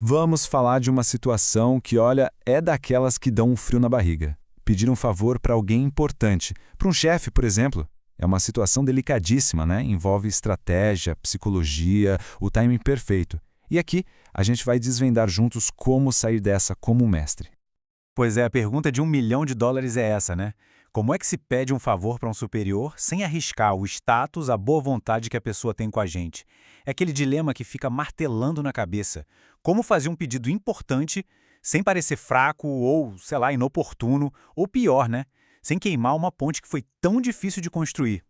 Vamos falar de uma situação que, olha, é daquelas que dão um frio na barriga. Pedir um favor para alguém importante, para um chefe, por exemplo. É uma situação delicadíssima, né? Envolve estratégia, psicologia, o timing perfeito. E aqui a gente vai desvendar juntos como sair dessa como um mestre. Pois é, a pergunta de US$ 1 milhão é essa, né? Como é que se pede um favor para um superior sem arriscar o status, a boa vontade que a pessoa tem com a gente? É aquele dilema que fica martelando na cabeça. Como fazer um pedido importante sem parecer fraco ou, sei lá, inoportuno, ou pior, né? Sem queimar uma ponte que foi tão difícil de construir.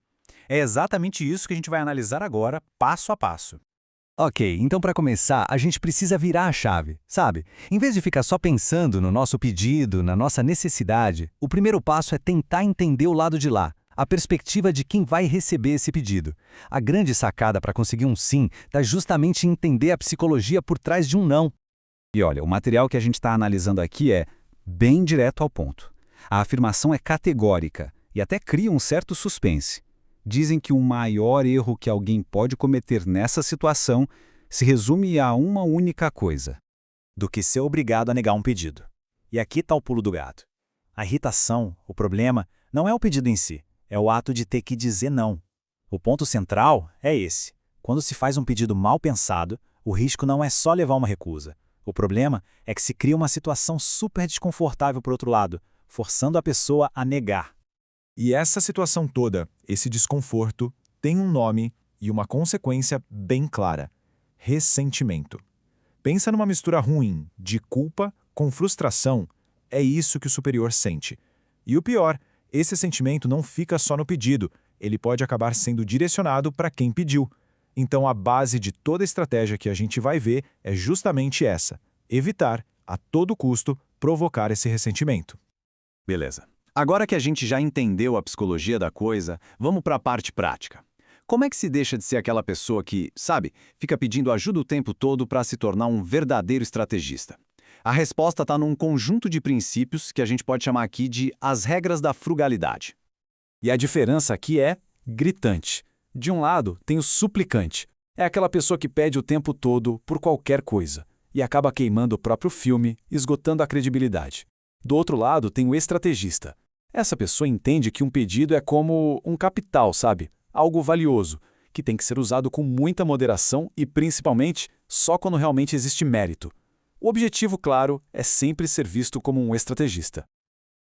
É exatamente isso que a gente vai analisar agora, passo a passo. Ok, então para começar, a gente precisa virar a chave, sabe? Em vez de ficar só pensando no nosso pedido, na nossa necessidade, o primeiro passo é tentar entender o lado de lá, a perspectiva de quem vai receber esse pedido. A grande sacada para conseguir um sim está justamente em entender a psicologia por trás de um não. E olha, o material que a gente está analisando aqui é bem direto ao ponto. A afirmação é categórica e até cria um certo suspense. Dizem que o maior erro que alguém pode cometer nessa situação se resume a uma única coisa: Do que ser obrigado a negar um pedido. E aqui está o pulo do gato. A irritação, o problema, não é o pedido em si, é o ato de ter que dizer não. O ponto central é esse. Quando se faz um pedido mal pensado, o risco não é só levar uma recusa. O problema é que se cria uma situação super desconfortável por outro lado, forçando a pessoa a negar. E essa situação toda, esse desconforto, tem um nome e uma consequência bem clara: ressentimento. Pensa numa mistura ruim de culpa com frustração. É isso que o superior sente. E o pior, esse sentimento não fica só no pedido, ele pode acabar sendo direcionado para quem pediu. Então a base de toda a estratégia que a gente vai ver é justamente essa: evitar, a todo custo, provocar esse ressentimento. Beleza. Agora que a gente já entendeu a psicologia da coisa, vamos para a parte prática. Como é que se deixa de ser aquela pessoa que, sabe, fica pedindo ajuda o tempo todo para se tornar um verdadeiro estrategista? A resposta está num conjunto de princípios que a gente pode chamar aqui de as regras da frugalidade. E a diferença aqui é gritante. De um lado, tem o suplicante. É aquela pessoa que pede o tempo todo por qualquer coisa e acaba queimando o próprio filme, esgotando a credibilidade. Do outro lado, tem o estrategista. Essa pessoa entende que um pedido é como um capital, sabe? Algo valioso, que tem que ser usado com muita moderação e, principalmente, só quando realmente existe mérito. O objetivo, claro, é sempre ser visto como um estrategista.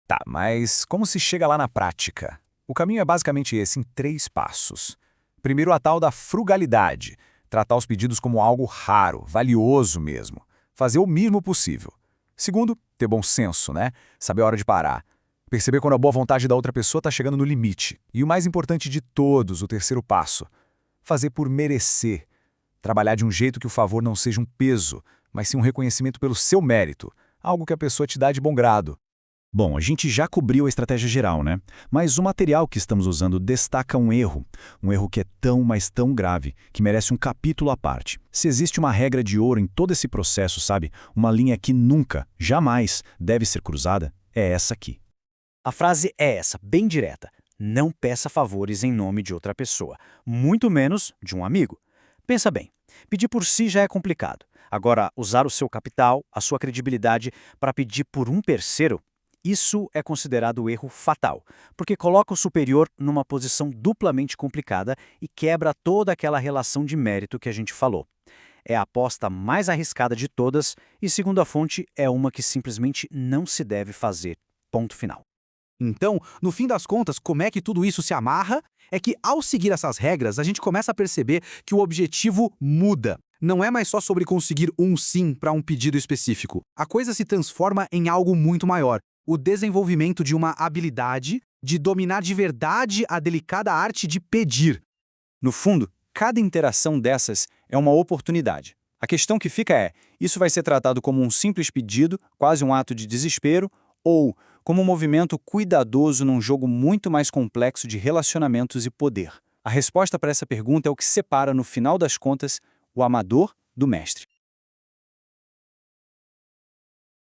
Tá, mas como se chega lá na prática? O caminho é basicamente esse, em 3 passos. Primeiro, a tal da frugalidade. Tratar os pedidos como algo raro, valioso mesmo. Fazer o mínimo possível. Segundo, ter bom senso, né? Saber a hora de parar. Perceber quando a boa vontade da outra pessoa está chegando no limite. E o mais importante de todos, o terceiro passo: fazer por merecer. Trabalhar de um jeito que o favor não seja um peso, mas sim um reconhecimento pelo seu mérito, algo que a pessoa te dá de bom grado. Bom, a gente já cobriu a estratégia geral, né? Mas o material que estamos usando destaca um erro que é tão, mas tão grave, que merece um capítulo à parte. Se existe uma regra de ouro em todo esse processo, sabe? Uma linha que nunca, jamais deve ser cruzada, é essa aqui. A frase é essa, bem direta. Não peça favores em nome de outra pessoa, muito menos de um amigo. Pensa bem, pedir por si já é complicado. Agora, usar o seu capital, a sua credibilidade, para pedir por um terceiro, isso é considerado erro fatal, porque coloca o superior numa posição duplamente complicada e quebra toda aquela relação de mérito que a gente falou. É a aposta mais arriscada de todas e, segundo a fonte, é uma que simplesmente não se deve fazer. Ponto final. Então, no fim das contas, como é que tudo isso se amarra? É que, ao seguir essas regras, a gente começa a perceber que o objetivo muda. Não é mais só sobre conseguir um sim para um pedido específico. A coisa se transforma em algo muito maior. O desenvolvimento de uma habilidade de dominar de verdade a delicada arte de pedir. No fundo, cada interação dessas é uma oportunidade. A questão que fica é: isso vai ser tratado como um simples pedido, quase um ato de desespero, ou como um movimento cuidadoso num jogo muito mais complexo de relacionamentos e poder? A resposta para essa pergunta é o que separa, no final das contas, o amador do mestre.